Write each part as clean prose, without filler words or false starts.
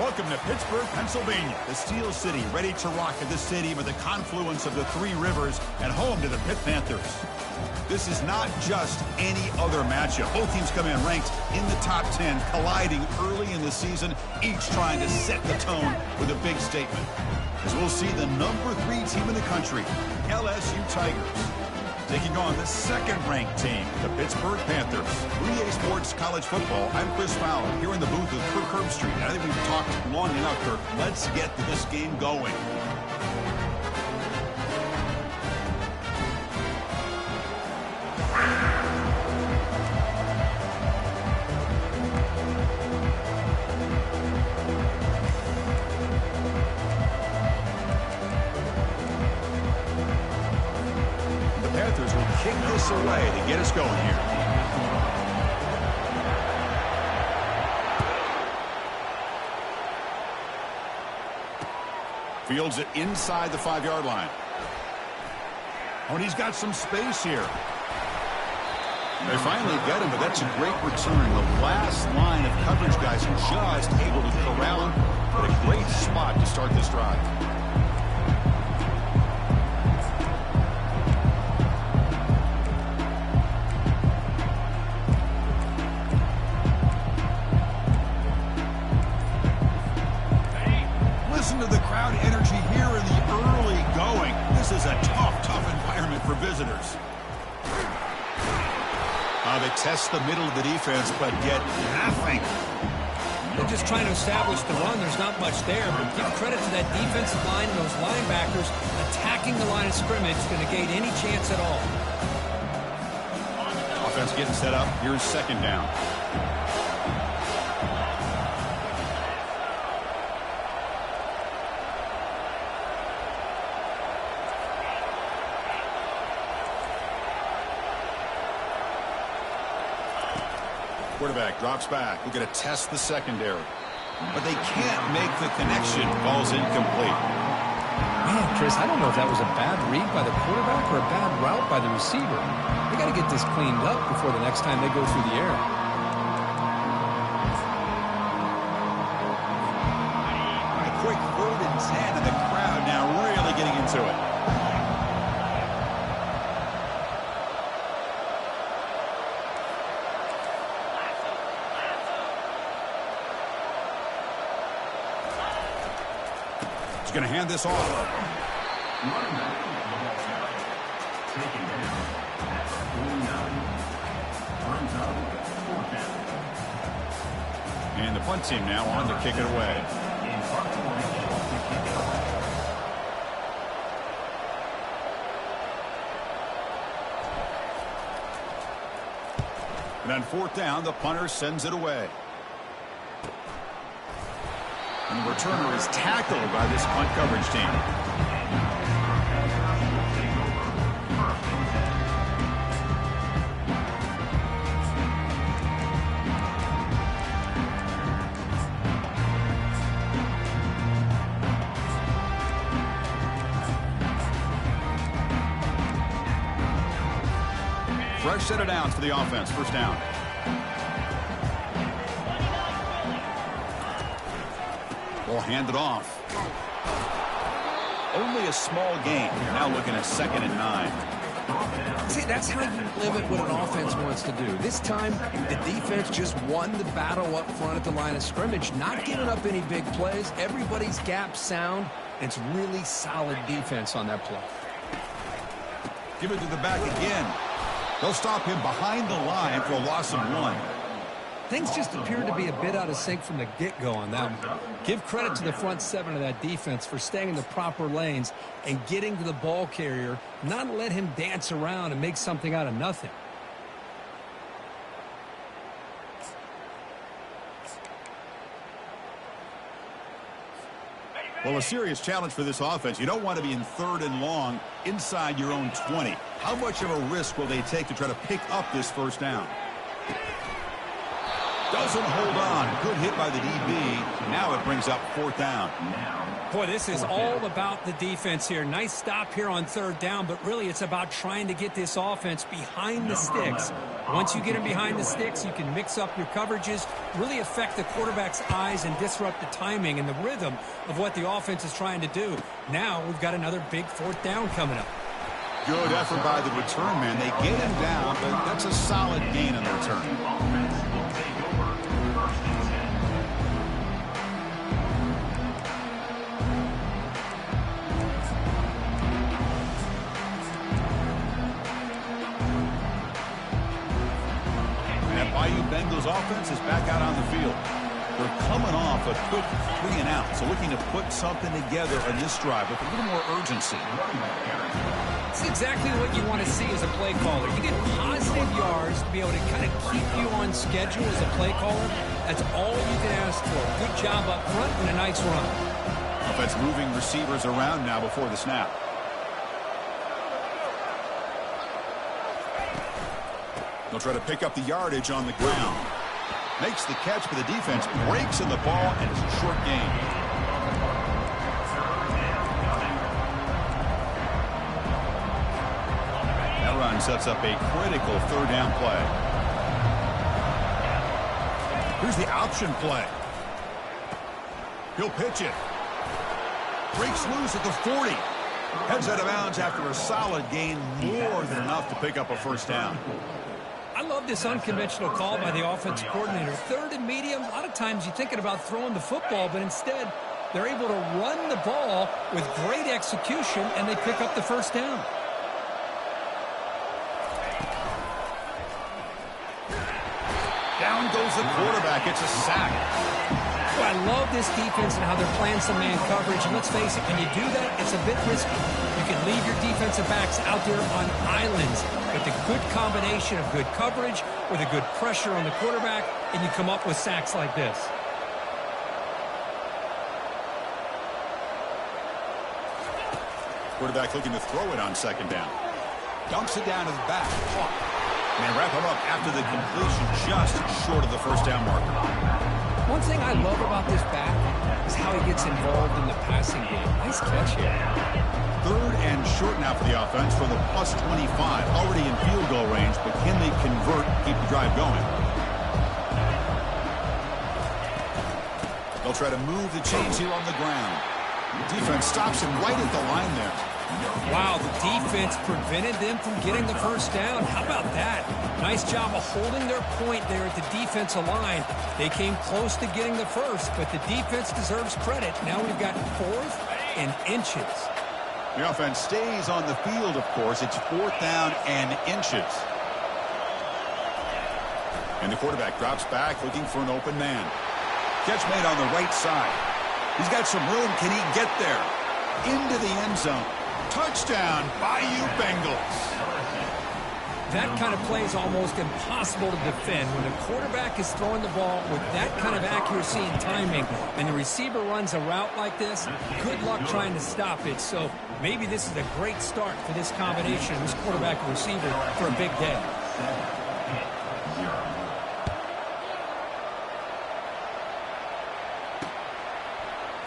Welcome to Pittsburgh, Pennsylvania, the Steel City, ready to rock at the stadium at the confluence of the three rivers and home to the Pitt Panthers. This is not just any other matchup. Both teams come in ranked in the top 10, colliding early in the season, each trying to set the tone with a big statement. As we'll see the number 3 team in the country, LSU Tigers, taking on the second-ranked team, the Pittsburgh Panthers. 3A Sports College Football, I'm Chris Fowler, here in the booth with Kirk Herbstreit. I think we've talked long enough, Kirk. Let's get this game going. Kick this away to get us going here. Fields it inside the 5-yard line. Oh, and he's got some space here. They finally get him, but that's a great return. The last line of coverage guys just able to corral him. But a great spot to start this drive. To the crowd energy here in the early going. This is a tough environment for visitors. They test the middle of the defense, but get nothing. They're just trying to establish the run. There's not much there, but give credit to that defensive line and those linebackers attacking the line of scrimmage to negate any chance at all. Offense getting set up. Here's second down. Quarterback drops back. We're going to test the secondary. But they can't make the connection. Ball's incomplete. Man, Chris, I don't know if that was a bad read by the quarterback or a bad route by the receiver. They got to get this cleaned up before the next time they go through the air. A quick 3rd and 10, and the crowd now really getting into it. Going to hand this off. And the punt team now on to kick it away. And on 4th down, the punter sends it away. And the returner is tackled by this punt coverage team. Fresh set of downs for the offense. First down. Ball handed off. Only a small gain. You're now looking at 2nd and 9. See, that's how you limit what an offense wants to do. This time, the defense just won the battle up front at the line of scrimmage, not giving up any big plays. Everybody's gap sound. It's really solid defense on that play. Give it to the back again. They'll stop him behind the line for a loss of 1. Things just appeared to be a bit out of sync from the get-go on that one. Give credit to the front 7 of that defense for staying in the proper lanes and getting to the ball carrier, not let him dance around and make something out of nothing. Well, a serious challenge for this offense. You don't want to be in 3rd and long inside your own 20. How much of a risk will they take to try to pick up this first down? Doesn't hold on. Good hit by the DB. Now it brings up 4th down. Boy, this is all about the defense here. Nice stop here on 3rd down, but really it's about trying to get this offense behind the sticks Once you get him behind the sticks, you can mix up your coverages, really affect the quarterback's eyes and disrupt the timing and the rhythm of what the offense is trying to do. Now we've got another big fourth down coming up. Good effort by the return man. They get him down, but that's a solid gain on the return. Bengals offense is back out on the field. They're coming off a quick 3-and-out, so looking to put something together on this drive with a little more urgency. It's exactly what you want to see as a play caller. You get positive yards to be able to kind of keep you on schedule as a play caller. That's all you can ask for. Good job up front and a nice run. Offense moving receivers around now before the snap. They'll try to pick up the yardage on the ground. Makes the catch, but the defense breaks in the ball, and it's a short gain. That run sets up a critical third down play. Here's the option play. He'll pitch it. Breaks loose at the 40. Heads out of bounds after a solid gain, more than enough to pick up a first down. I love this unconventional call by the offensive coordinator. Third and medium, a lot of times you're thinking about throwing the football, but instead they're able to run the ball with great execution, and they pick up the first down. Down goes the quarterback. It's a sack. Well, I love this defense and how they're playing some man coverage. And let's face it, when you do that, it's a bit risky. You can leave your defensive backs out there on islands. But the good combination of good coverage with a good pressure on the quarterback, and you come up with sacks like this. Quarterback looking to throw it on second down. Dumps it down to the back. Caught. And they wrap him up after the completion, just short of the first down marker. One thing I love about this back is how he gets involved in the passing game. Nice catch here. Third and short now for the offense from the plus 25. Already in field goal range, but can they convert, keep the drive going? They'll try to move the chains here on the ground. The defense stops him right at the line there. Wow, the defense prevented them from getting the first down. How about that? Nice job of holding their point there at the defensive line. They came close to getting the first, but the defense deserves credit. Now we've got fourth and inches. The offense stays on the field, of course. It's fourth down and inches. And the quarterback drops back looking for an open man. Catch made on the right side. He's got some room. Can he get there? Into the end zone. Touchdown, Bayou Bengals. That kind of play is almost impossible to defend. When the quarterback is throwing the ball with that kind of accuracy and timing, and the receiver runs a route like this, good luck trying to stop it. So maybe this is a great start for this combination, this quarterback and receiver, for a big day.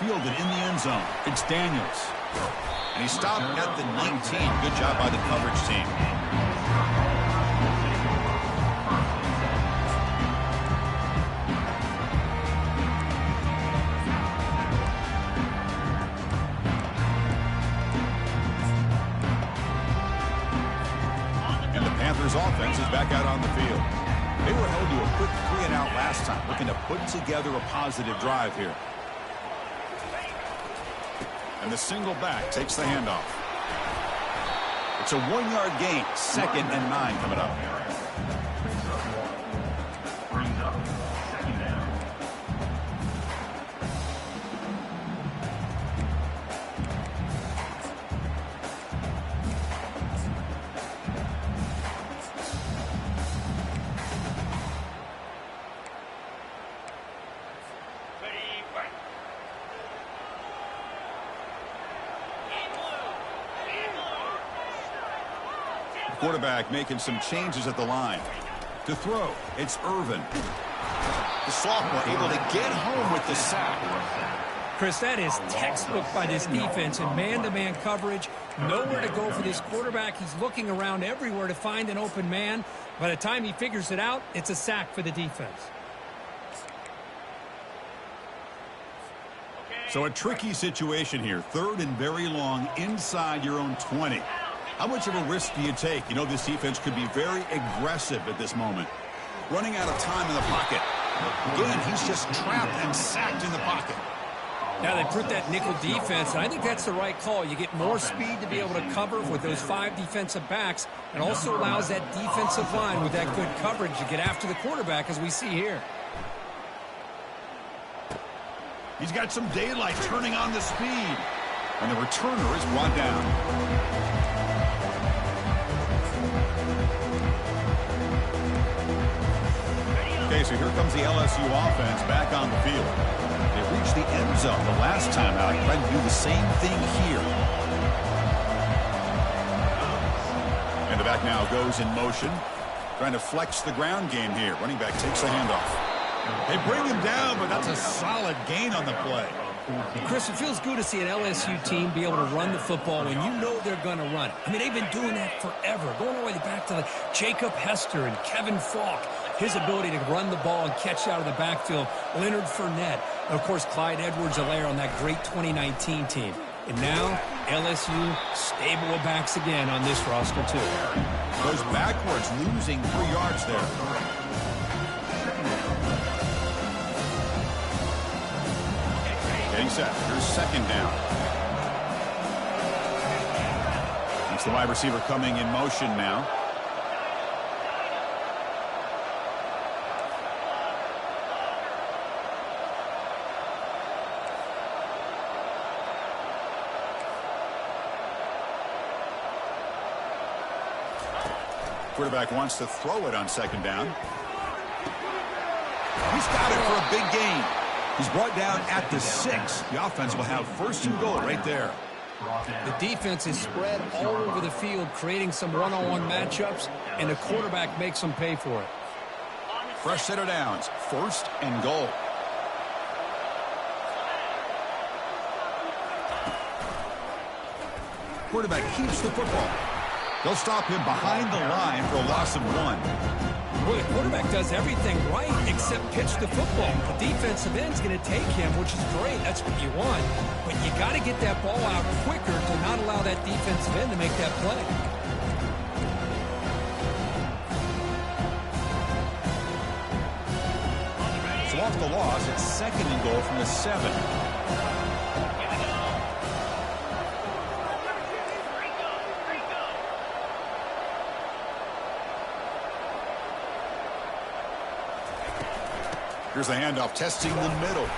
Fielded in the end zone. It's Daniels. And he stopped at the 19. Good job by the coverage team. And the Panthers offense is back out on the field. They were held to a quick 3-and-out last time, looking to put together a positive drive here. And the single back takes the handoff. It's a 1-yard gain. 2nd and 9 coming up. Quarterback making some changes at the line. To throw, it's Irvin. The sophomore able to get home with the sack. Chris, that is textbook by this defense in man-to-man coverage. Nowhere to go for this quarterback. He's looking around everywhere to find an open man. By the time he figures it out, it's a sack for the defense. So a tricky situation here. 3rd and very long inside your own 20. How much of a risk do you take? You know this defense could be very aggressive at this moment. Running out of time in the pocket. Again, he's just trapped and sacked in the pocket. Now they put that nickel defense, and I think that's the right call. You get more speed to be able to cover with those 5 defensive backs, and also allows that defensive line with that good coverage to get after the quarterback, as we see here. He's got some daylight turning on the speed. And the returner is brought down. Okay, so here comes the LSU offense back on the field. They reached the end zone the last time out. Trying to do the same thing here. And the back now goes in motion. Trying to flex the ground game here. Running back takes the handoff. They bring him down, but that's a solid gain on the play. Chris, it feels good to see an LSU team be able to run the football when you know they're going to run it. I mean, they've been doing that forever, going all the way back to Jacob Hester and Kevin Falk. His ability to run the ball and catch out of the backfield, Leonard Fournette, and, of course, Clyde Edwards-Helaire on that great 2019 team. And now, LSU stable of backs again on this roster, too. Goes backwards, losing 3 yards there. Getting set. Here's 2nd down. It's the wide receiver coming in motion now. Quarterback wants to throw it on 2nd down. He's got it for a big gain. He's brought down at the 6. The offense will have 1st and goal right there. The defense is spread all over the field, creating some one-on-one matchups, and the quarterback makes them pay for it. Fresh set of downs. 1st and goal. Quarterback keeps the football. They'll stop him behind the line for a loss of 1. Well, the quarterback does everything right except pitch the football. The defensive end's going to take him, which is great. That's what you want. But you got to get that ball out quicker to not allow that defensive end to make that play. So off the loss, it's 2nd and goal from the 7. Here's the handoff, testing the middle.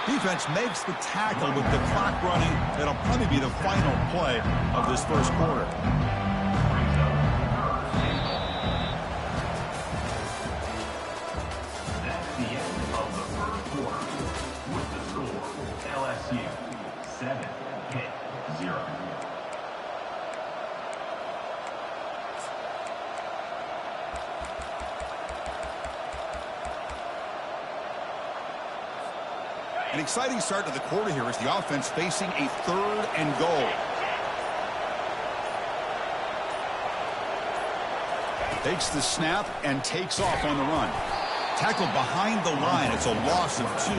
Defense makes the tackle with the clock running. That'll probably be the final play of this 1st quarter. That's the end of the 1st quarter. With the score, LSU 7, Pitt 0. An exciting start to the quarter here as the offense facing a 3rd and goal. Takes the snap and takes off on the run. Tackled behind the line. It's a loss of 2.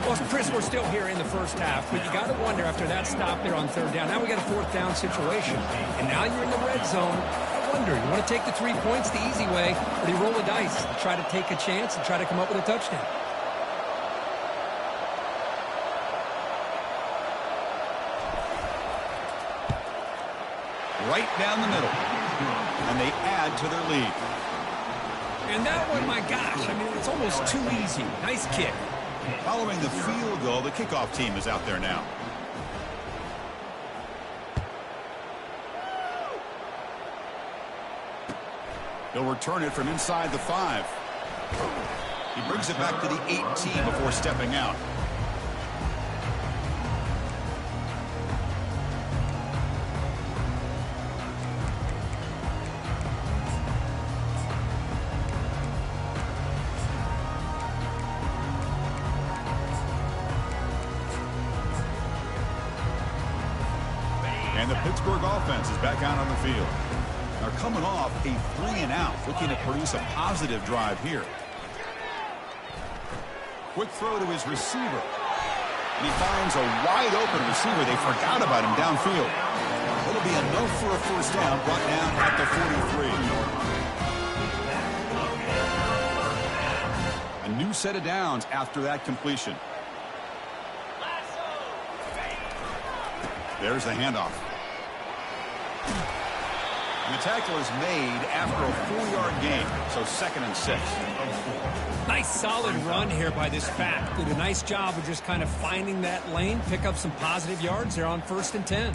Well, Chris, we're still here in the 1st half, but you got to wonder after that stop there on 3rd down. Now we got a 4th down situation, and now you're in the red zone. I wonder, you want to take the 3 points the easy way, or do you roll the dice, try to take a chance and try to come up with a touchdown? Right down the middle. And they add to their lead. And that one, my gosh, I mean, it's almost too easy. Nice kick. Following the field goal, the kickoff team is out there now. He'll return it from inside the 5. He brings it back to the 18 before stepping out. And the Pittsburgh offense is back out on the field. They're coming off a 3-and-out, looking to produce a positive drive here. Quick throw to his receiver. And he finds a wide-open receiver. They forgot about him downfield. It'll be enough for a first down, brought down at the 43. A new set of downs after that completion. There's the handoff. And the tackle is made after a 4-yard gain, so 2nd and 6. Nice solid run here by this back. Did a nice job of just kind of finding that lane, pick up some positive yards there on 1st and 10.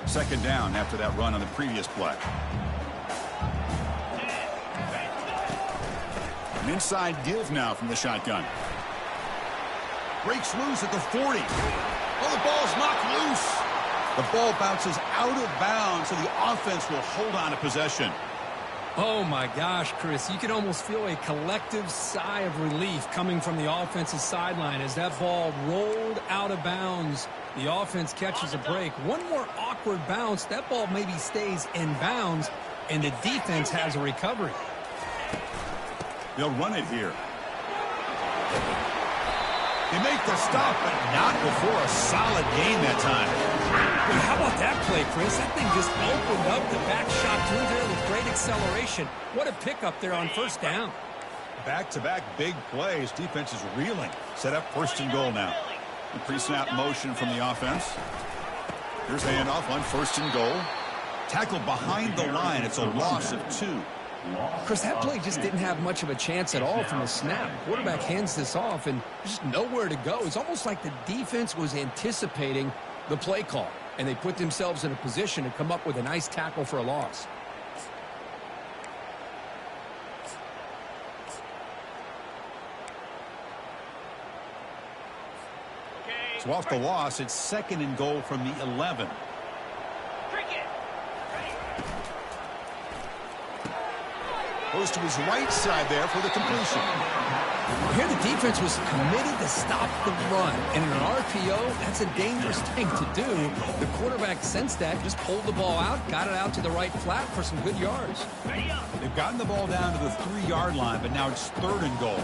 Second down after that run on the previous play. An inside give now from the shotgun. Breaks loose at the 40. Oh, the ball's knocked loose. The ball bounces out of bounds, so the offense will hold on to possession. Oh, my gosh, Chris. You can almost feel a collective sigh of relief coming from the offensive sideline as that ball rolled out of bounds. The offense catches a break. One more awkward bounce. That ball maybe stays in bounds, and the defense has a recovery. They'll run it here. They make the stop, but not before a solid gain that time. Well, how about that play, Chris? That thing just opened up. The back shot through there with great acceleration. What a pickup there on 1st down. Back-to-back big plays. Defense is reeling. Set up 1st and goal now. The pre-snap motion from the offense. Here's the handoff on 1st and goal. Tackled behind the line. It's a loss of 2. Chris, that play just didn't have much of a chance at all from the snap. Quarterback hands this off, and there's just nowhere to go. It's almost like the defense was anticipating the play call, and they put themselves in a position to come up with a nice tackle for a loss. So off the loss, it's 2nd and goal from the 11. Goes to his right side there for the completion. Here the defense was committed to stop the run. And in an RPO, that's a dangerous thing to do. The quarterback sensed that, just pulled the ball out, got it out to the right flat for some good yards. They've gotten the ball down to the 3-yard line, but now it's 3rd and goal.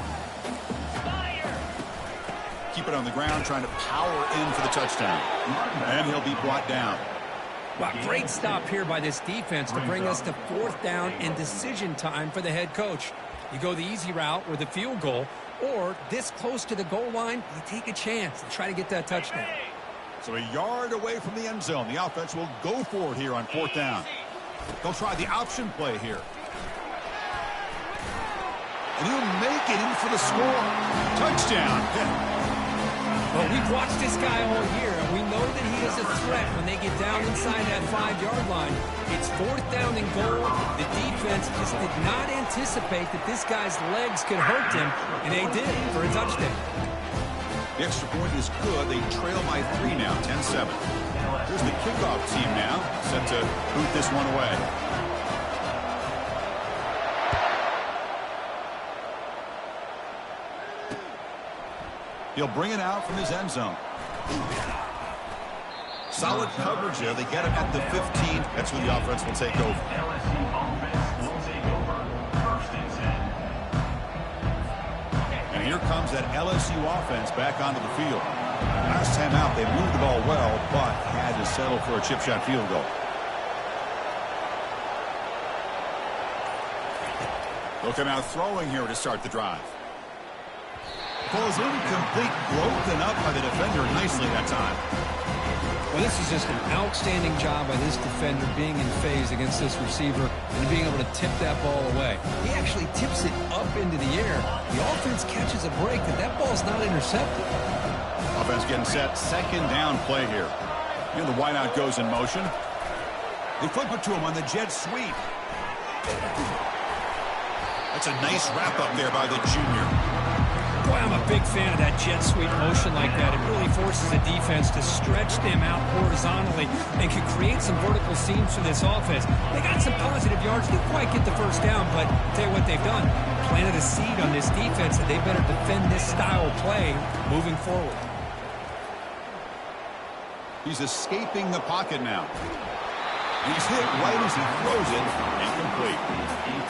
Keep it on the ground, trying to power in for the touchdown. And he'll be brought down. Wow, great stop here by this defense to bring us to 4th down and decision time for the head coach. You go the easy route with a field goal, or this close to the goal line, you take a chance and try to get that touchdown. So a yard away from the end zone. The offense will go for it here on 4th down. They'll try the option play here. And he'll make it in for the score. Touchdown. Well, we've watched this guy all year, and we know that he is a threat when they get down inside that 5-yard line. It's 4th down and goal. The defense just did not anticipate that this guy's legs could hurt him, and they did for a touchdown. The extra point is good. They trail by 3 now, 10-7. Here's the kickoff team now, set to boot this one away. He'll bring it out from his end zone. Solid coverage there. They get him at the 15. That's when the offense will take over. LSU offense will take over 1st and 10. And here comes that LSU offense back onto the field. Last time out, they moved the ball well, but had to settle for a chip shot field goal. They'll come out throwing here to start the drive. Ball's incomplete, broken up by the defender nicely that time. Well, this is just an outstanding job by this defender being in phase against this receiver and being able to tip that ball away. He actually tips it up into the air. The offense catches a break, but that ball's not intercepted. Offense getting set, 2nd down play here. And the wideout goes in motion. They flip it to him on the jet sweep. That's a nice wrap up there by the junior. Boy, I'm a big fan of that jet sweep motion like that. It really forces a defense to stretch them out horizontally and can create some vertical seams for this offense. They got some positive yards. Didn't quite get the first down, but I'll tell you what they've done. Planted a seed on this defense that they better defend this style of play moving forward. He's escaping the pocket now. He's hit right as he throws it. Incomplete.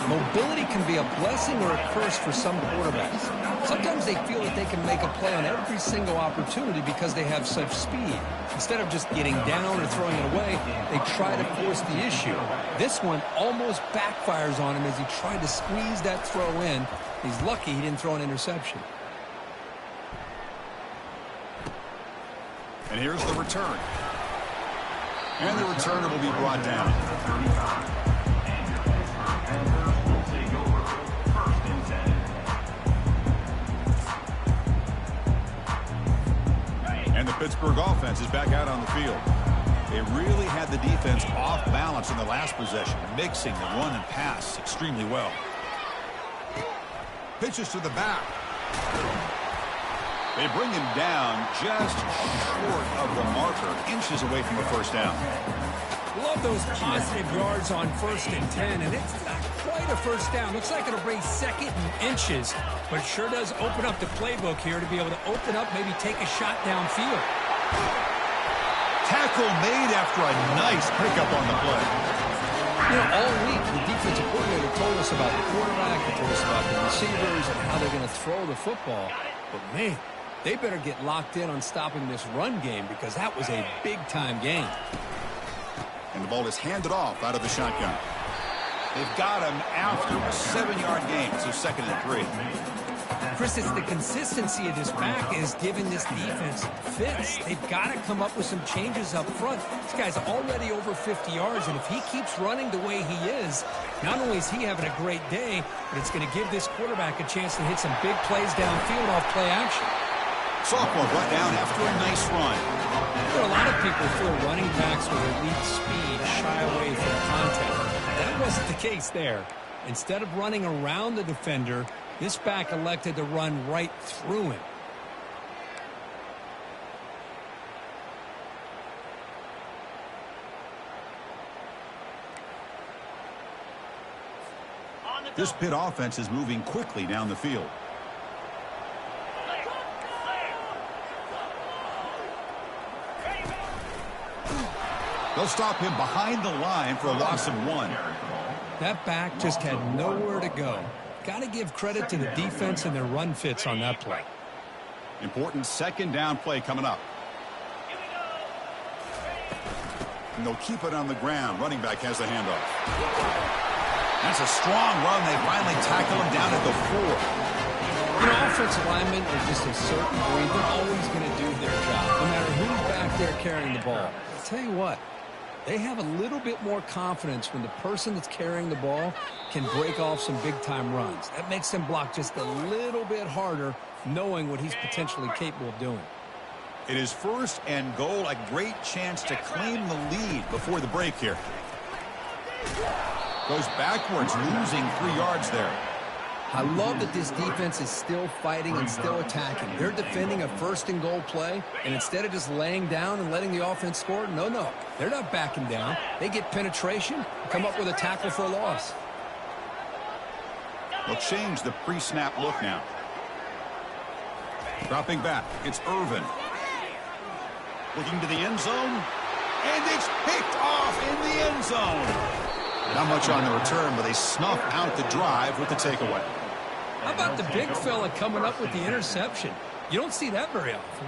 Mobility can be a blessing or a curse for some quarterbacks. Sometimes they feel that they can make a play on every single opportunity because they have such speed. Instead of just getting down or throwing it away, they try to force the issue. This one almost backfires on him as he tried to squeeze that throw in. He's lucky he didn't throw an interception. And here's the return. And the returner will be brought down. And the Pittsburgh offense is back out on the field. They really had the defense off balance in the last possession, mixing the run and pass extremely well. Pitches to the back. They bring him down just short of the marker, inches away from a first down. Love those positive yards on 1st and 10, and it's not quite a first down. Looks like it'll bring 2nd and inches, but sure does open up the playbook here to be able to open up, maybe take a shot downfield. Tackle made after a nice pickup on the play. You know, all week, the defensive coordinator told us about the quarterback, he told us about the receivers and how they're going to throw the football. But, man, they better get locked in on stopping this run game because that was a big-time game. And the ball is handed off out of the shotgun. They've got him after a 7-yard gain, so 2nd and 3. Chris, it's the consistency of this back is giving this defense fits. They've got to come up with some changes up front. This guy's already over 50 yards, and if he keeps running the way he is, not only is he having a great day, but it's going to give this quarterback a chance to hit some big plays downfield off play action. Sophomore brought down after a nice run. There are a lot of people who feel running backs with elite speed shy away from contact. That wasn't the case there. Instead of running around the defender, this back elected to run right through him. This Pitt offense is moving quickly down the field. They'll stop him behind the line for a loss of 1. That back just had nowhere to go. Got to give credit to the defense and their run fits on that play. Important 2nd down play coming up. And they'll keep it on the ground. Running back has the handoff. That's a strong run. They finally tackle him down at the 4. You know, offensive linemen are just a certain breed. They're always going to do their job, no matter who's back there carrying the ball. I'll tell you what, they have a little bit more confidence when the person that's carrying the ball can break off some big-time runs. That makes them block just a little bit harder, knowing what he's potentially capable of doing. It is 1st and goal, a great chance to claim the lead before the break here. Goes backwards, losing 3 yards there. I love that this defense is still fighting and still attacking. They're defending a 1st and goal play, and instead of just laying down and letting the offense score, no. They're not backing down. They get penetration, come up with a tackle for a loss. They'll change the pre-snap look now. Dropping back, it's Irvin. Looking to the end zone, and it's picked off in the end zone. Not much on the return, but they snuff out the drive with the takeaway. How about the big fella coming up with the interception? You don't see that very often.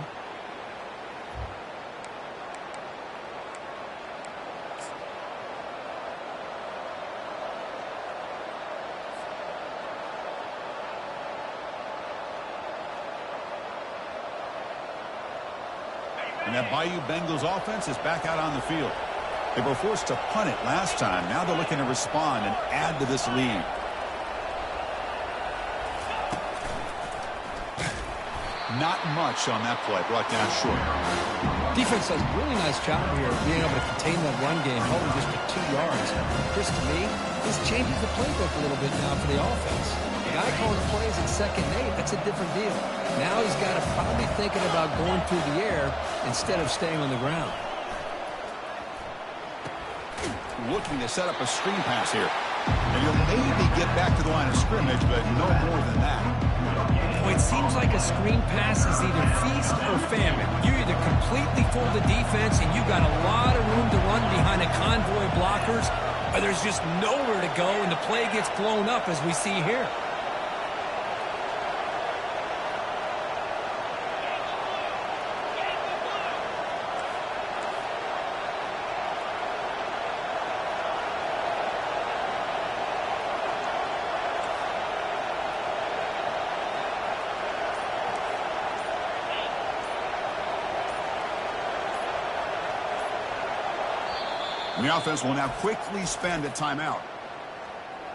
And that Bayou Bengals offense is back out on the field. They were forced to punt it last time. Now they're looking to respond and add to this lead. Not much on that play, brought down short. Defense does a really nice job here of being able to contain that run game, holding just to 2 yards. Chris, to me, this changes the playbook a little bit now for the offense. The guy calling the plays at second and 8, that's a different deal. Now he's got to probably thinking about going through the air instead of staying on the ground. Looking to set up a screen pass here. And you'll maybe get back to the line of scrimmage, but no more than that. Well, it seems like a screen pass is either feast or famine. You either completely fool the defense and you got a lot of room to run behind a convoy of blockers, or there's just nowhere to go and the play gets blown up as we see here. And the offense will now quickly spend a timeout.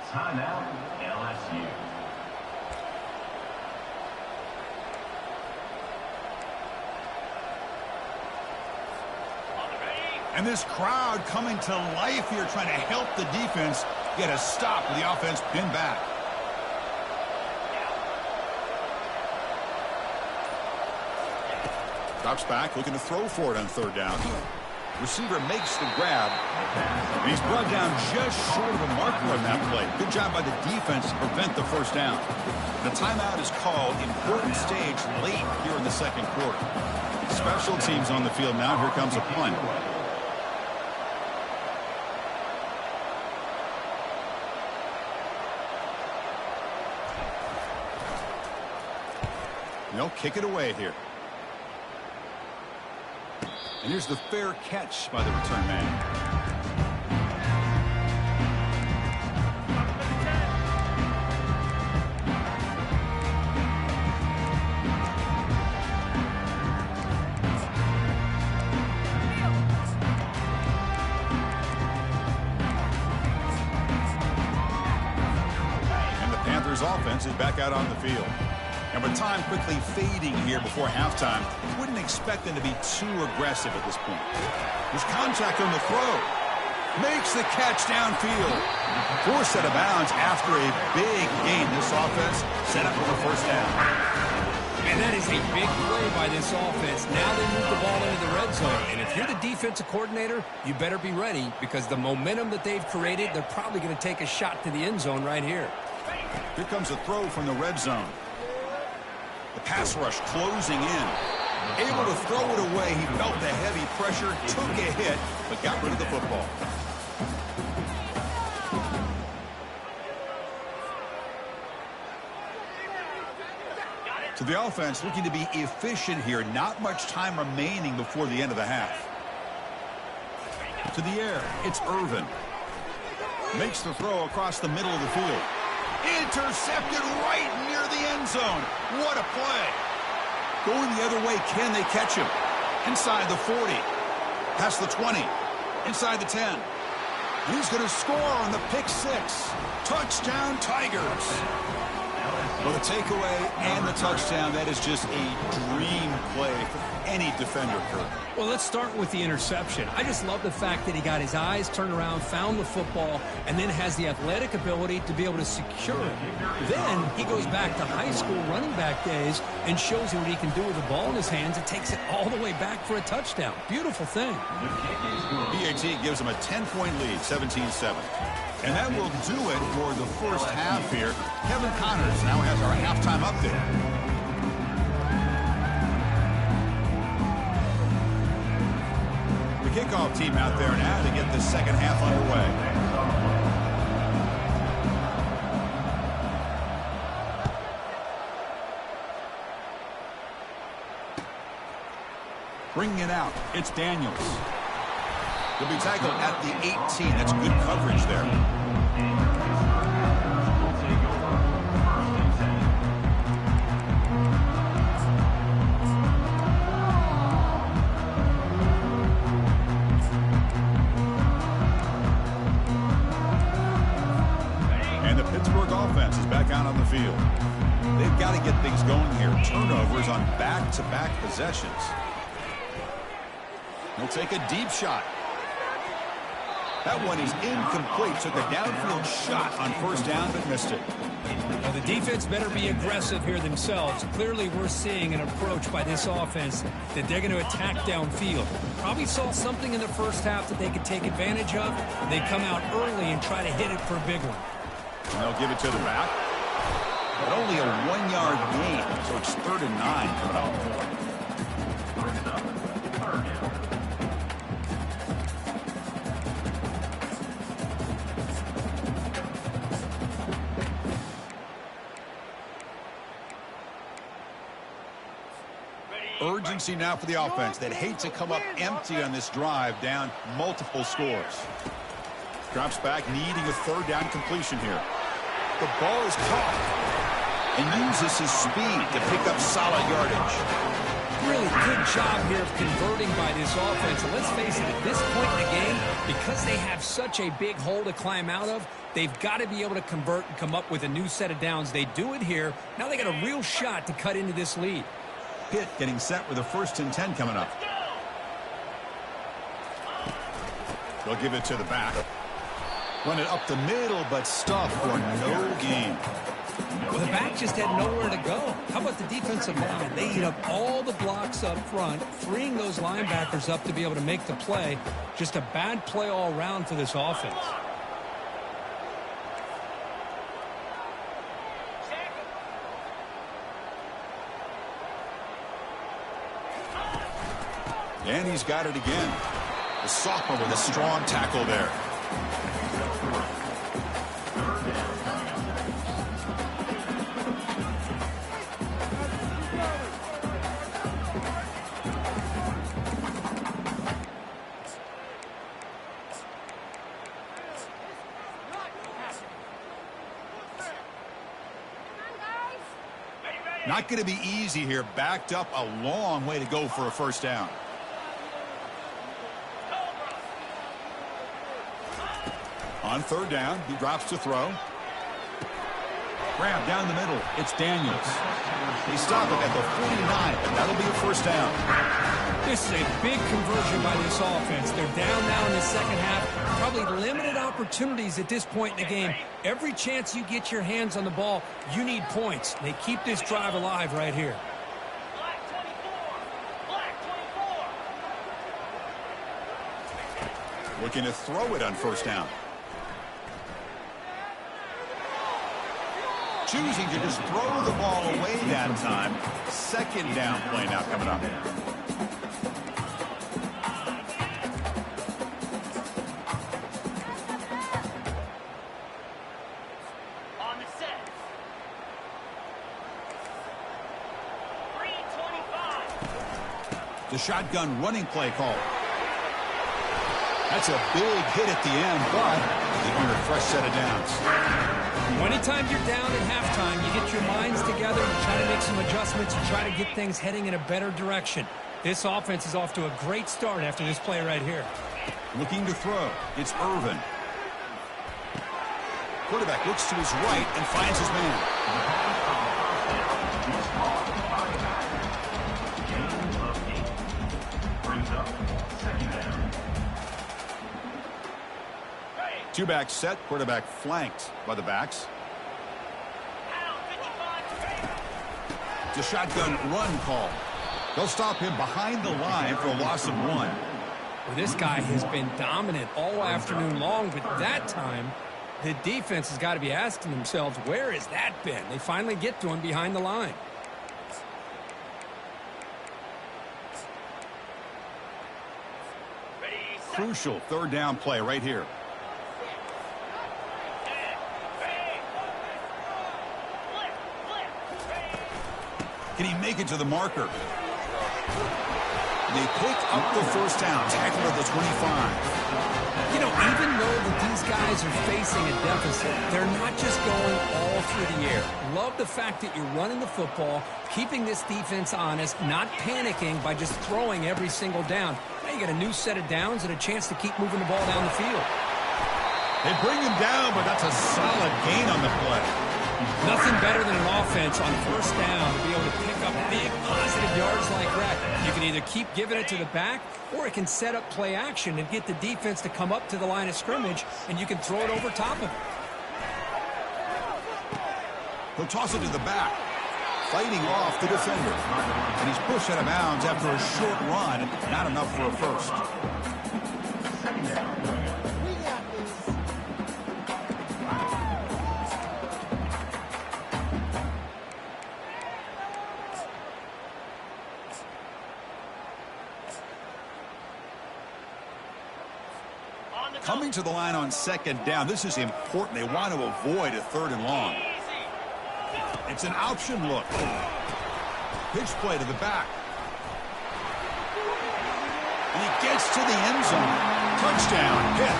Timeout, LSU. And this crowd coming to life here, trying to help the defense get a stop with the offense pinned back. Drops back, looking to throw for it on third down. Receiver makes the grab. He's brought down just short of a marker on that play. Good job by the defense to prevent the first down. The timeout is called. Important stage late here in the second quarter. Special teams on the field now. Here comes a punt. They'll kick it away here. And here's the fair catch by the return man. And the Panthers offense is back out on the field. And with time quickly fading here before halftime, wouldn't expect them to be too aggressive at this point. There's contact on the throw. Makes the catch downfield. Forced out of bounds after a big gain. This offense set up for the first down. And that is a big play by this offense. Now they move the ball into the red zone. And if you're the defensive coordinator, you better be ready because the momentum that they've created, they're probably going to take a shot to the end zone right here. Here comes a throw from the red zone. The pass rush closing in. Able to throw it away. He felt the heavy pressure, took a hit, but got rid of the football. To the offense, looking to be efficient here. Not much time remaining before the end of the half. To the air, it's Irvin. Makes the throw across the middle of the field. Intercepted right near the end zone. What a play. Going the other way, can they catch him? Inside the 40. Past the 20. Inside the 10. He's going to score on the pick six. Touchdown, Tigers. Well, the takeaway and the touchdown, that is just a dream play for any defender, Kurt. Well, let's start with the interception. I just love the fact that he got his eyes turned around, found the football, and then has the athletic ability to be able to secure it. Then he goes back to high school running back days and shows you what he can do with the ball in his hands and takes it all the way back for a touchdown. Beautiful thing. PAT gives him a 10-point lead, 17-7. And that will do it for the first half here. Kevin Connors now has our halftime update. The kickoff team out there now to get the second half underway. Bringing it out, it's Daniels. He'll be tackled at the 18. That's good coverage there. And the Pittsburgh offense is back out on the field. They've got to get things going here. Turnovers on back-to-back possessions. He'll take a deep shot. That one is incomplete. Took a downfield shot on first down, but missed it. Well, the defense better be aggressive here themselves. Clearly, we're seeing an approach by this offense that they're going to attack downfield. Probably saw something in the first half that they could take advantage of. They come out early and try to hit it for a big one. And they'll give it to the back. But only a 1-yard gain, so it's 3rd and 9 coming up. Urgency now for the offense. They'd hate to come up empty on this drive, down multiple scores. Drops back, needing a 3rd down completion here. The ball is caught and uses his speed to pick up solid yardage. Really good job here of converting by this offense. And let's face it, at this point in the game, because they have such a big hole to climb out of, they've got to be able to convert and come up with a new set of downs. They do it here. Now they got a real shot to cut into this lead. Pitt getting set with a 1st and 10 coming up. They'll give it to the back. Run it up the middle, but stuffed for no gain. Well, the back just had nowhere to go. How about the defensive line? They eat up all the blocks up front, freeing those linebackers up to be able to make the play. Just a bad play all around for this offense. And he's got it again. The sophomore with a strong tackle there. Not going to be easy here. Backed up a long way to go for a 1st down. On 3rd down, he drops to throw. Grab down the middle. It's Daniels. They stop it at the 49, and that'll be a 1st down. This is a big conversion by this offense. They're down now in the second half. Probably limited opportunities at this point in the game. Every chance you get your hands on the ball, you need points. They keep this drive alive right here. Looking to throw it on 1st down. Choosing to just throw the ball away that time. 2nd down play now coming up. On the set. 3:25. The shotgun running play call. That's a big hit at the end, but they earn a fresh set of downs. Anytime you're down at halftime, you get your minds together and try to make some adjustments and try to get things heading in a better direction. This offense is off to a great start after this play right here. Looking to throw. It's Irvin. Quarterback looks to his right and finds his man. Brings up 2nd down. 2-back set. Quarterback flanked by the backs. The shotgun run call. They'll stop him behind the line for a loss of 1. Well, this guy has been dominant all afternoon long, but that time the defense has got to be asking themselves, where has that been? They finally get to him behind the line. Crucial 3rd down play right here. Can he make it to the marker? They pick up the 1st down. Tackle at the 25. You know, even though that these guys are facing a deficit, they're not just going all through the air. Love the fact that you're running the football, keeping this defense honest, not panicking by just throwing every single down. Now you got a new set of downs and a chance to keep moving the ball down the field. They bring him down, but that's a solid gain on the play. Nothing better than an offense on 1st down to be able to pick up big positive yards like that. You can either keep giving it to the back, or it can set up play action and get the defense to come up to the line of scrimmage, and you can throw it over top of it. He'll toss it to the back, fighting off the defender. And he's pushed out of bounds after a short run, not enough for a first. Coming to the line on second down, this is important. They want to avoid a 3rd and long. It's an option look. Pitch play to the back. And he gets to the end zone. Touchdown, Pitt.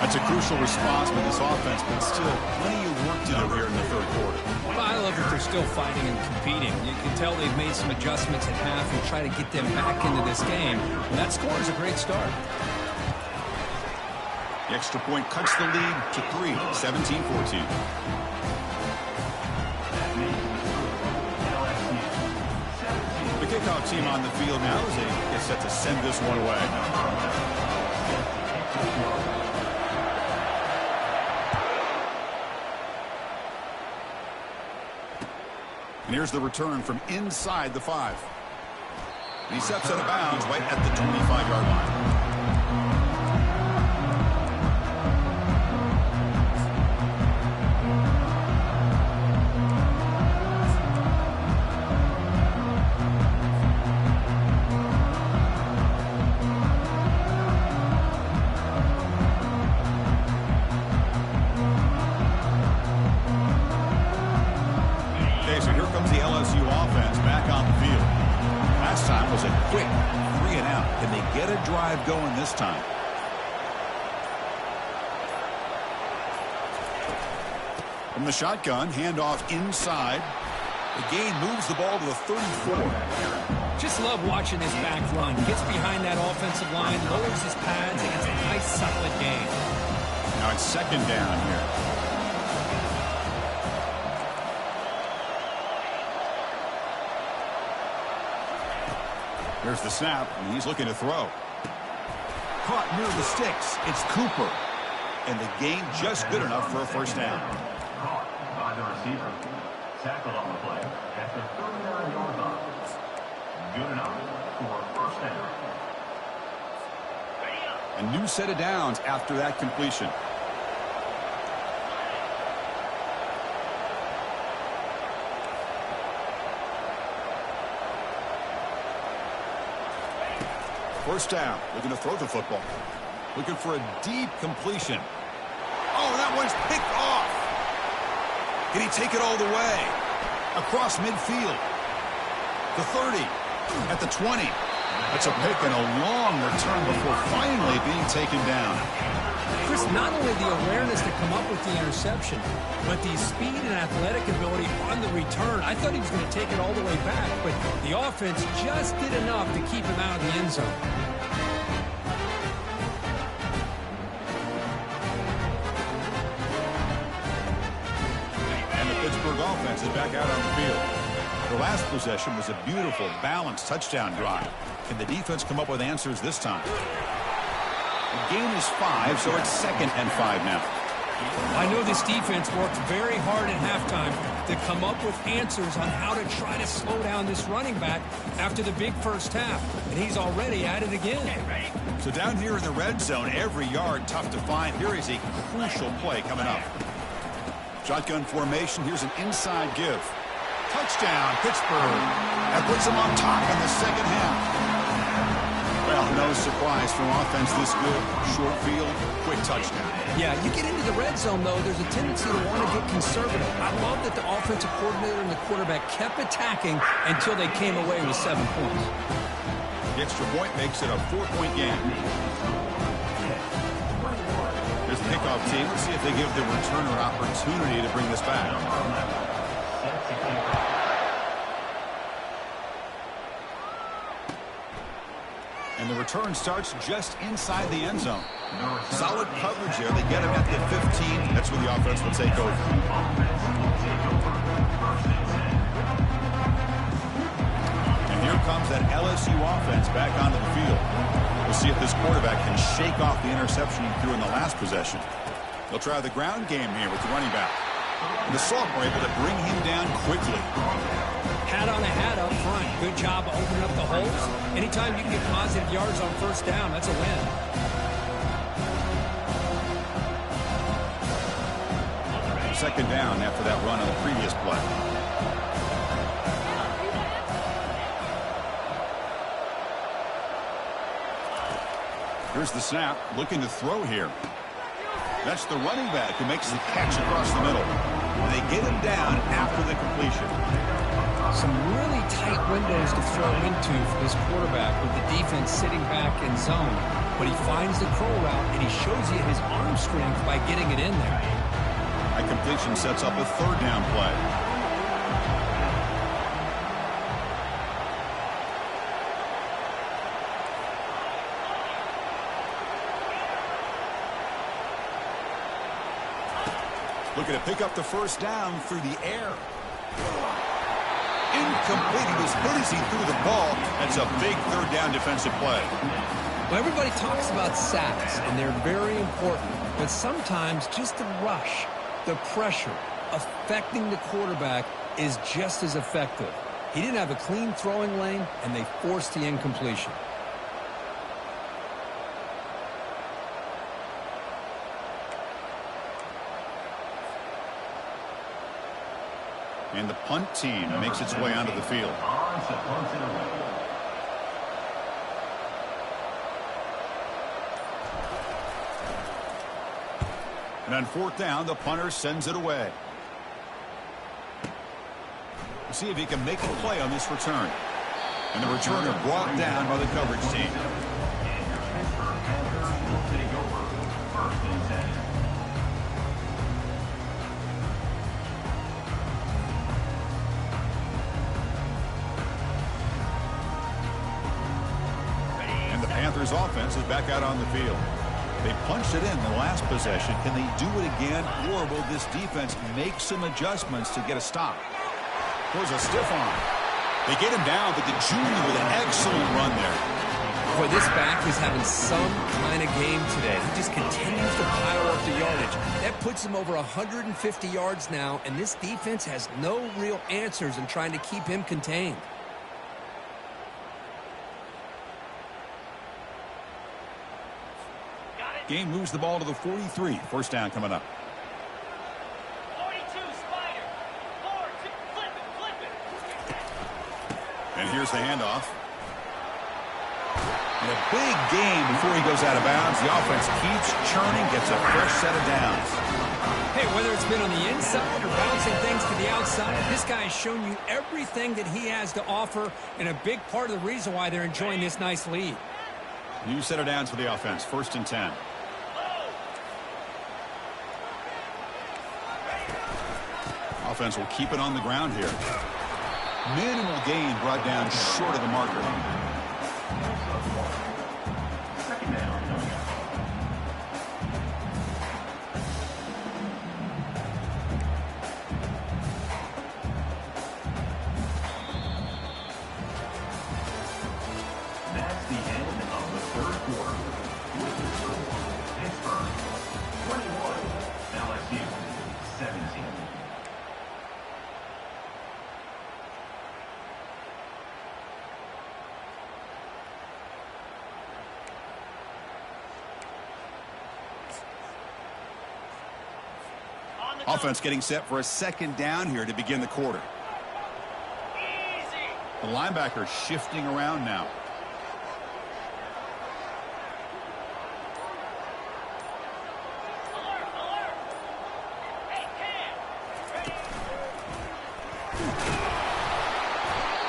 That's a crucial response by this offense, but still plenty of work to do here in the 3rd quarter. Well, I love that they're still fighting and competing. You can tell they've made some adjustments at half and try to get them back into this game. And that score is a great start. The extra point cuts the lead to 3, 17-14. The kickoff team on the field now as they get set to send this one away. And here's the return from inside the 5. And he steps out of bounds right at the 25-yard line. So here comes the LSU offense back on the field. Last time was a quick 3 and out. Can they get a drive going this time? From the shotgun, handoff inside. The gain moves the ball to the 34. Just love watching this back run. Gets behind that offensive line, lowers his pads, and gets a nice solid gain. Now it's second down here. Here's the snap, and he's looking to throw. Caught near the sticks. It's Cooper. And the gain just good enough for a first down. Caught by the receiver. Tackled on the play at the 39-yard line. Good enough for a first down. A new set of downs after that completion. First down, looking to throw the football. Looking for a deep completion. Oh, that one's picked off. Can he take it all the way? Across midfield. The 30. At the 20. That's a pick and a long return before finally being taken down. Chris, not only the awareness to come up with the interception, but the speed and athletic ability on the return. I thought he was going to take it all the way back, but the offense just did enough to keep him out of the end zone. And the Pittsburgh offense is back out on the field. The last possession was a beautiful, balanced touchdown drive. Can the defense come up with answers this time? The game is 5, so it's 2nd and 5 now. I know this defense worked very hard at halftime to come up with answers on how to try to slow down this running back after the big first half, and he's already at it again. So down here in the red zone, every yard tough to find. Here is a crucial play coming up. Shotgun formation. Here's an inside give. Touchdown, Pittsburgh. That puts them on top in the second half. Well, no surprise from offense this good. Short field, quick touchdown. Yeah, you get into the red zone, though, there's a tendency to want to get conservative. I love that the offensive coordinator and the quarterback kept attacking until they came away with 7 points. The extra point makes it a 4-point game. Here's the kickoff team. Let's see if they give the returner an opportunity to bring this back. And the return starts just inside the end zone. Solid coverage there. They get him at the 15. That's where the offense will take over. And here comes that LSU offense back onto the field. We'll see if this quarterback can shake off the interception he threw in the last possession. They'll try the ground game here with the running back. And the Salt were able to bring him down quickly. Hat on a hat up front. Good job of opening up the holes. Anytime you can get positive yards on first down, that's a win. Second down after that run on the previous play. Here's the snap, looking to throw here. That's the running back who makes the catch across the middle. And they get him down after the completion. Some really tight windows to throw into for this quarterback with the defense sitting back in zone. But he finds the curl route, and he shows you his arm strength by getting it in there. That completion sets up a third down play. Looking to pick up the first down through the air. Incomplete. He was hit as he threw the ball. That's a big third down defensive play. Well, everybody talks about sacks, and they're very important. But sometimes just the rush, the pressure, affecting the quarterback is just as effective. He didn't have a clean throwing lane, and they forced the incompletion. And the punt team makes its way onto the field. And on fourth down, the punter sends it away. We'll see if he can make a play on this return. And the returner brought down by the coverage team. Panthers offense is back out on the field. They punched it in the last possession. Can they do it again, or will this defense make some adjustments to get a stop? There's a stiff arm. They get him down, but the junior with an excellent run there. Boy, this back is having some kind of game today. He just continues to pile up the yardage. That puts him over 150 yards now, and this defense has no real answers in trying to keep him contained. Game moves the ball to the 43. First down coming up. 42, Spider. 4-2, flip it. And here's the handoff. And a big game before he goes out of bounds. The offense keeps churning, gets a fresh set of downs. Hey, whether it's been on the inside or bouncing things to the outside, this guy has shown you everything that he has to offer, and a big part of the reason why they're enjoying this nice lead. New set of downs for the offense. First and 10. Offense will keep it on the ground here. Minimal gain brought down short of the marker. Second down. That's the end of the third quarter. With the score, Pittsburgh 21, LSU 17. Offense getting set for a second down here to begin the quarter. The linebacker shifting around now.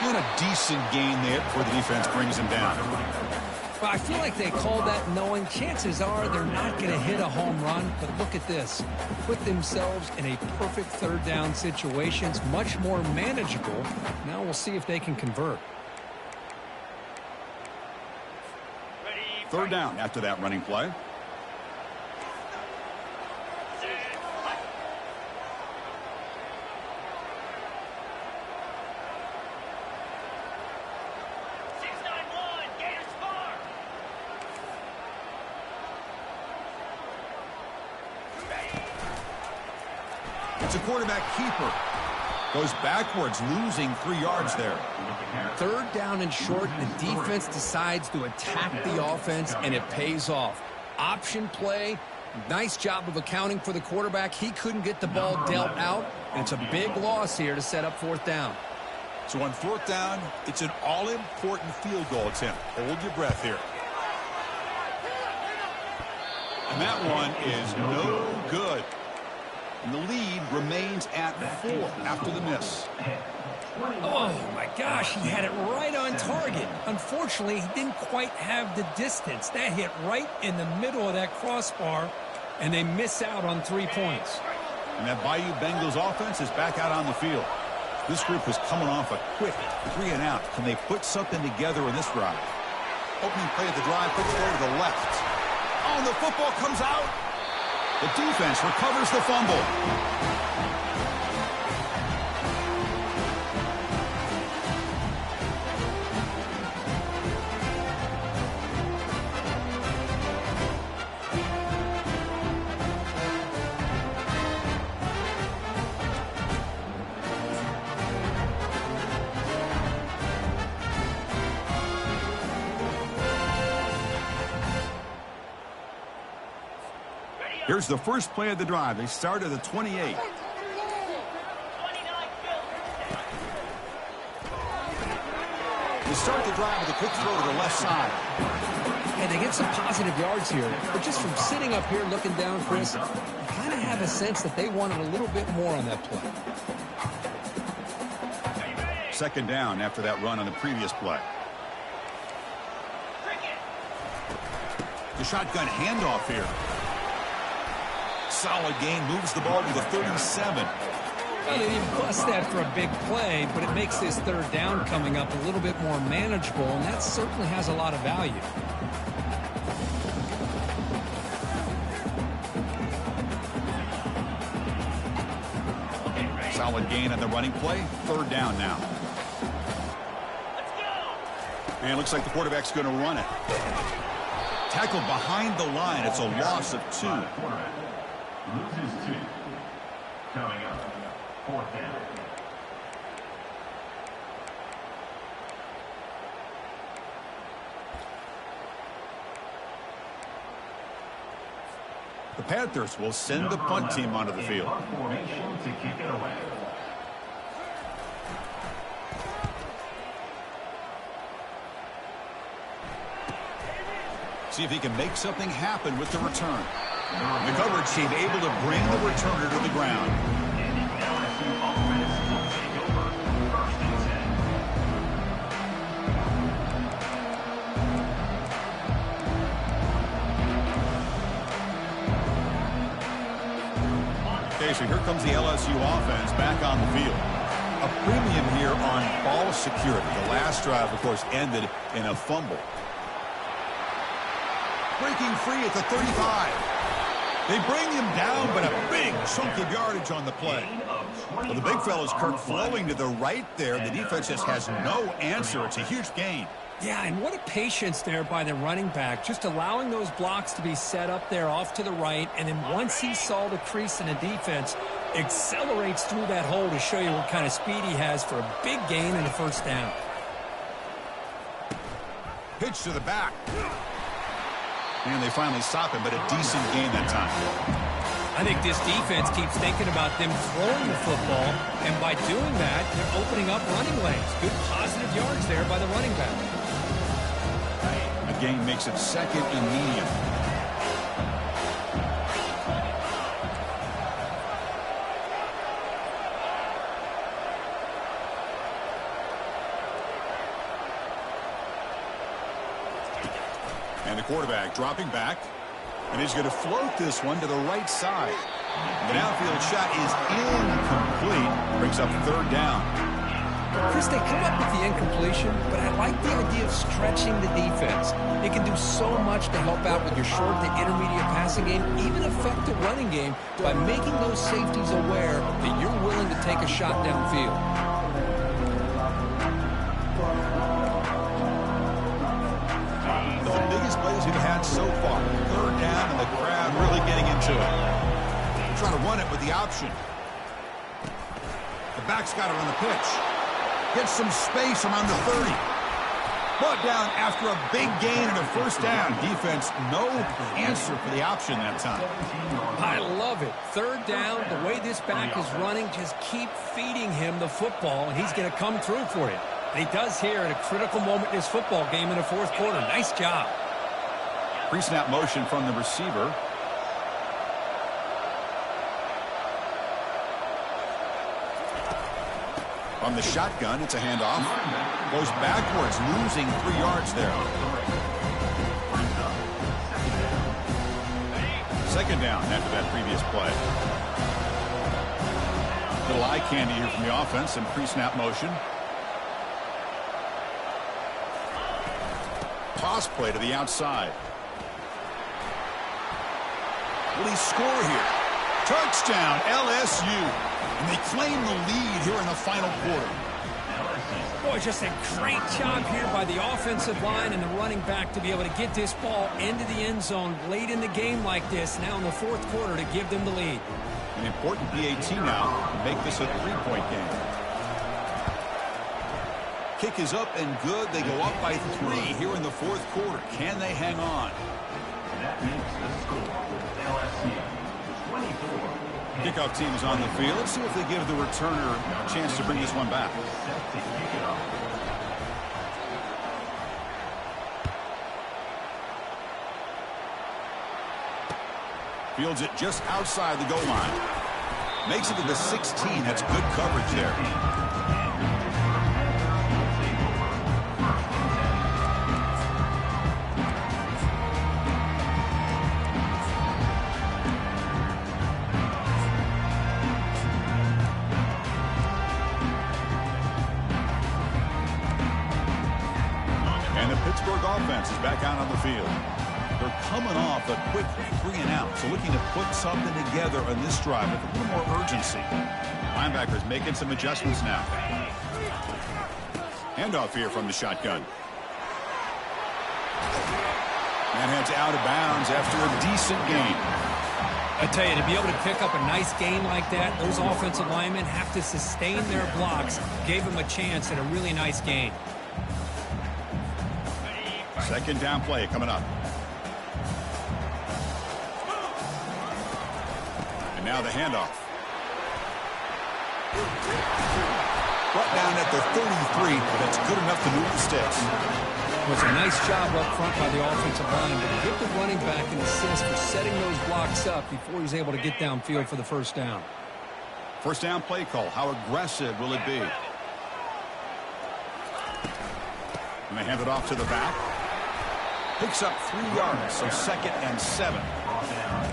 And a decent gain there before the defense brings him down. Well, I feel like they called that knowing chances are they're not going to hit a home run. But look at this. Put themselves in a perfect third down situation. It's much more manageable. Now we'll see if they can convert. Third down after that running play. It's a quarterback keeper. Goes backwards, losing 3 yards there. Third down and short, the defense decides to attack the offense, and it pays off. Option play, nice job of accounting for the quarterback. He couldn't get the ball dealt out, and it's a big loss here to set up 4th down. So on 4th down, it's an all-important field goal attempt. Hold your breath here. And that one is no good. And the lead remains at 4 after the miss. Oh, my gosh, he had it right on target. Unfortunately, he didn't quite have the distance. That hit right in the middle of that crossbar, and they miss out on 3 points. And that Bayou Bengals offense is back out on the field. This group is coming off a quick 3-and-out. Can they put something together in this drive? Opening play of the drive, puts it over to the left. Oh, the football comes out. The defense recovers the fumble. Here's the first play of the drive. They start at the 28. They start the drive with a quick throw to the left side. And they get some positive yards here. But just from sitting up here looking down, Chris, you kind of have a sense that they wanted a little bit more on that play. 2nd down after that run on the previous play. The shotgun handoff here. Solid gain, moves the ball to the 37. Well, they didn't bust that for a big play, but it makes this 3rd down coming up a little bit more manageable, and that certainly has a lot of value. Solid gain on the running play. 3rd down now. And it looks like the quarterback's going to run it. Tackled behind the line. It's a loss of 2. Loses 2. Coming up, 4th down. The Panthers will send the punt team onto the field. Formation to kick it away. See if he can make something happen with the return. The coverage team able to bring the returner to the ground. And the LSU offense will take over 1st and 10. Okay, so here comes the LSU offense back on the field. A premium here on ball security. The last drive, of course, ended in a fumble. Breaking free at the 35. They bring him down, but a big chunk of yardage on the play. Well, the big fella's Kirk flowing to the right there. The defense just has no answer. It's a huge gain. Yeah, and what a patience there by the running back, just allowing those blocks to be set up there off to the right, and then once he saw the crease in the defense, accelerates through that hole to show you what kind of speed he has for a big gain in the 1st down. Pitch to the back. And they finally stop him, but a decent gain that time. I think this defense keeps thinking about them throwing the football, and by doing that, they're opening up running lanes. Good positive yards there by the running back. The gain makes it 2nd and medium. And the quarterback dropping back. And he's going to float this one to the right side. The downfield shot is incomplete. Brings up 3rd down. Chris, they come up with the incompletion, but I like the idea of stretching the defense. It can do so much to help out with your short to intermediate passing game, even affect the running game by making those safeties aware that you're willing to take a shot downfield. The biggest plays we've had so far. 3rd down, and the crowd really getting into it. They're trying to run it with the option. The back's got it on the pitch. Gets some space around the 30. Brought down after a big gain and a first down. Defense, no answer for the option that time. I love it. Third down, the way this back is running, just keep feeding him the football, and he's going to come through for you. And he does here at a critical moment in this football game in the fourth quarter. Nice job. Pre-snap motion from the receiver. On the shotgun, it's a handoff. Goes backwards, losing 3 yards there. Second down after that previous play. Little eye candy here from the offense and pre-snap motion. Toss play to the outside. Will he score here? Touchdown, LSU. And they claim the lead here in the final quarter. Boy, just a great job here by the offensive line and the running back to be able to get this ball into the end zone late in the game like this, now in the fourth quarter, to give them the lead. An important PAT now to make this a 3-point game. Kick is up and good. They go up by 3 here in the fourth quarter. Can they hang on? That makes the score LSU 24. Kickoff team is on the field. Let's see if they give the returner a chance to bring this one back. Fields it just outside the goal line. Makes it to the 16. That's good coverage there. Offense is back out on the field. They're coming off a quick 3 and out, so looking to put something together on this drive with a little more urgency. Linebackers making some adjustments now. Handoff here from the shotgun. And heads out of bounds after a decent gain. I tell you, to be able to pick up a nice gain like that, those offensive linemen have to sustain their blocks. Gave them a chance at a really nice gain. Second down play coming up. And now the handoff. Brought down at the 33, but that's good enough to move the sticks. It was a nice job up front by the offensive line to give the running back an assist for setting those blocks up before he's able to get downfield for the first down. First down play call. How aggressive will it be? And they hand it off to the back. Picks up 3 yards, so 2nd and 7.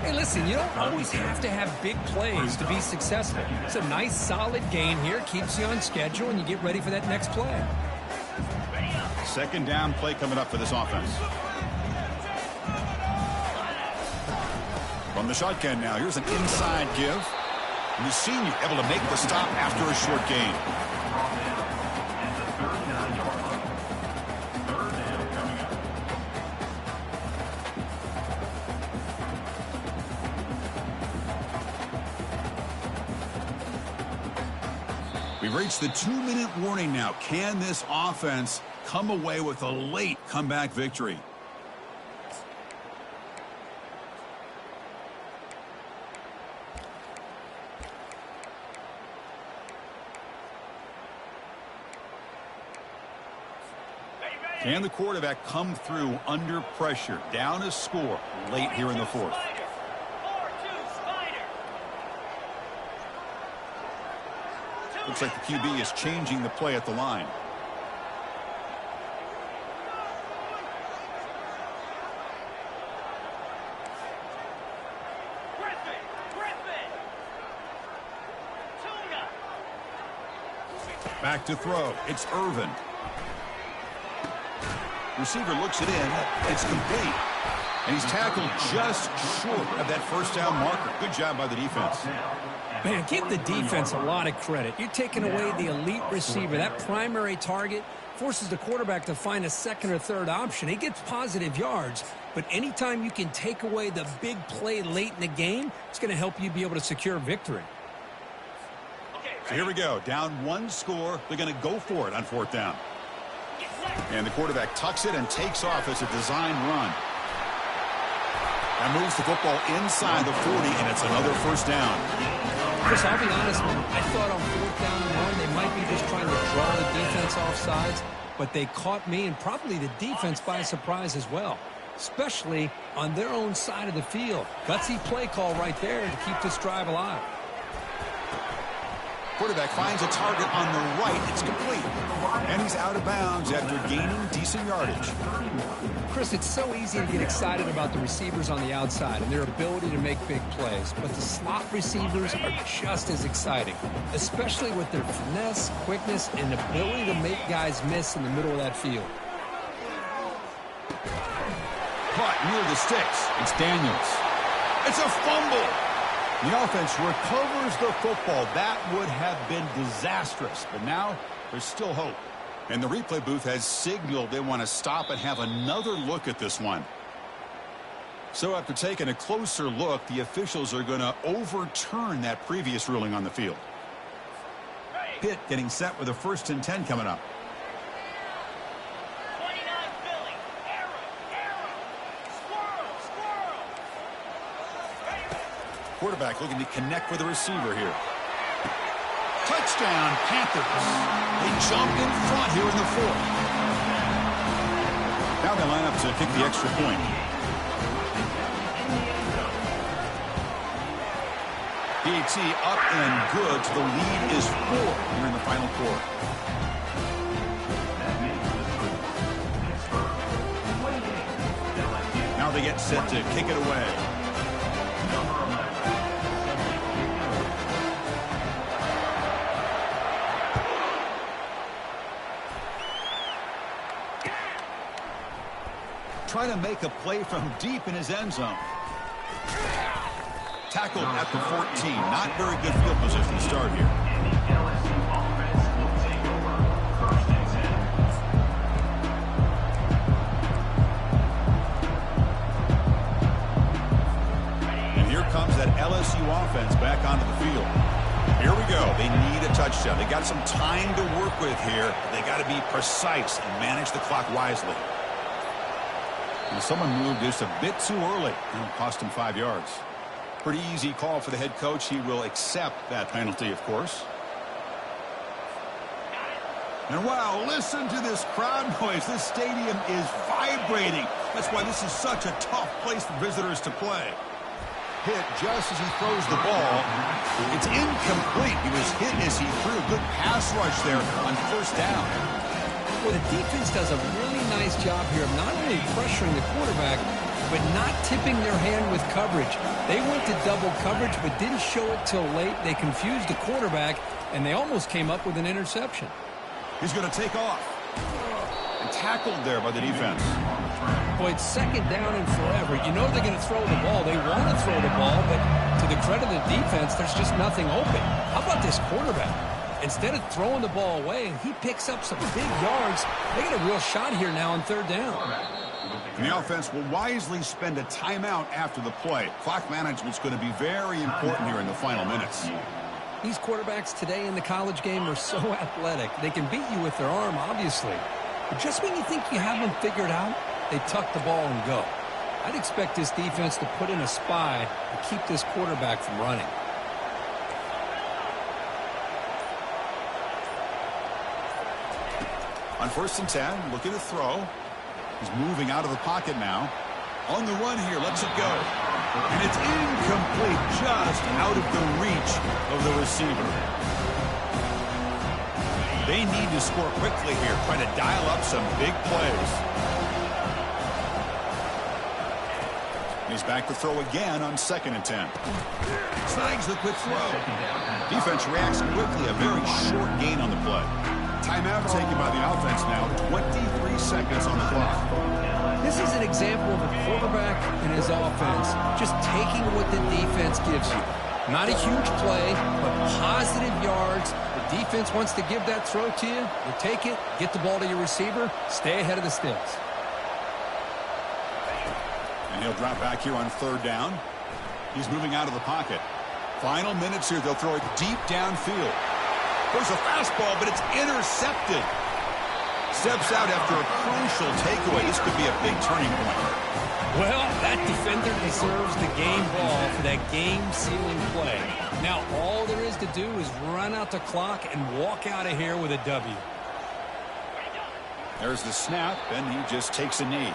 Hey, listen, you don't always have to have big plays to be successful. It's a nice, solid gain here. Keeps you on schedule, and you get ready for that next play. Second down play coming up for this offense. From the shotgun now, here's an inside give. And the senior able to make the stop after a short gain. We've reached the 2-minute warning now. Can this offense come away with a late comeback victory? Can the quarterback come through under pressure? Down a score late here in the fourth. Looks like the QB is changing the play at the line. Back to throw. It's Irvin. Receiver looks it in. It's complete. And he's tackled just short of that first down marker. Good job by the defense. Man, give the defense a lot of credit. You're taking away the elite receiver. That primary target forces the quarterback to find a second or third option. He gets positive yards, but anytime you can take away the big play late in the game, it's going to help you be able to secure victory. So here we go. Down one score. They're going to go for it on fourth down. And the quarterback tucks it and takes off as a design run. That moves the football inside the 40, and it's another first down. Chris, I'll be honest, I thought on fourth down and one, they might be just trying to draw the defense off sides, but they caught me and probably the defense by surprise as well, especially on their own side of the field. Gutsy play call right there to keep this drive alive. Quarterback finds a target on the right. It's complete. And he's out of bounds after gaining decent yardage. Chris, it's so easy to get excited about the receivers on the outside and their ability to make big plays, but the slot receivers are just as exciting, especially with their finesse, quickness, and ability to make guys miss in the middle of that field. Caught near the sticks. It's Daniels. It's a fumble. The offense recovers the football. That would have been disastrous, but now there's still hope. And the replay booth has signaled they want to stop and have another look at this one. So after taking a closer look, the officials are going to overturn that previous ruling on the field. Pitt getting set with a 1st and 10 coming up. 29 Philly. Arrow. Squirrel. Quarterback looking to connect with the receiver here. Touchdown, Panthers. They jump in front here in the 4th. Now they line up to kick the extra point. PAT up and good. So the lead is 4 here in the final quarter. Now they get set to kick it away. Trying to make a play from deep in his end zone. Tackled at the 14. Not very good field position to start here. LSU offense will take over 1st and 10. And here comes that LSU offense back onto the field. Here we go. They need a touchdown. They got some time to work with here. They got to be precise and manage the clock wisely. And someone moved just a bit too early. It'll cost him 5 yards. Pretty easy call for the head coach. He will accept that penalty, of course. And wow, listen to this crowd noise. This stadium is vibrating. That's why this is such a tough place for visitors to play. Hit just as he throws the ball. It's incomplete. He was hit as he threw a good pass rush there on 1st down. Well, the defense does a really nice job here of not only pressuring the quarterback, but not tipping their hand with coverage. They went to double coverage, but didn't show it till late. They confused the quarterback, and they almost came up with an interception. He's going to take off. And tackled there by the defense. Boy, it's 2nd down and forever. You know they're going to throw the ball. They want to throw the ball, but to the credit of the defense, there's just nothing open. How about this quarterback? Instead of throwing the ball away, he picks up some big yards. They got a real shot here now on 3rd down. And the offense will wisely spend a timeout after the play. Clock management's going to be very important here in the final minutes. These quarterbacks today in the college game are so athletic. They can beat you with their arm, obviously. But just when you think you have them figured out, they tuck the ball and go. I'd expect this defense to put in a spy to keep this quarterback from running. On 1st and 10, looking to throw. He's moving out of the pocket now. On the run here, lets it go. And it's incomplete, just out of the reach of the receiver. They need to score quickly here, trying to dial up some big plays. He's back to throw again on 2nd and 10. Snags the quick throw. Defense reacts quickly, a very short gain on the play. Timeout taken by the offense now, 23 seconds on the clock. This is an example of a quarterback and his offense just taking what the defense gives you. Not a huge play, but positive yards. The defense wants to give that throw to you. You take it, get the ball to your receiver, stay ahead of the sticks. And he'll drop back here on 3rd down. He's moving out of the pocket. Final minutes here, they'll throw it deep downfield. There's a fastball, but it's intercepted. Steps out after a crucial takeaway. This could be a big turning point. Well, that defender deserves the game ball for that game-sealing play. Now, all there is to do is run out the clock and walk out of here with a W. There's the snap, and he just takes a knee.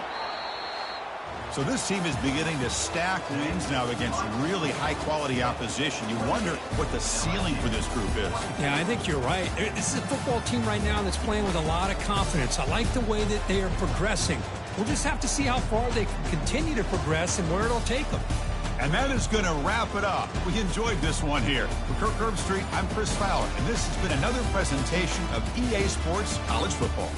So this team is beginning to stack wins now against really high-quality opposition. You wonder what the ceiling for this group is. Yeah, I think you're right. This is a football team right now that's playing with a lot of confidence. I like the way that they are progressing. We'll just have to see how far they can continue to progress and where it'll take them. And that is going to wrap it up. We enjoyed this one here. For Kirk Herbstreit, I'm Chris Fowler, and this has been another presentation of EA Sports College Football.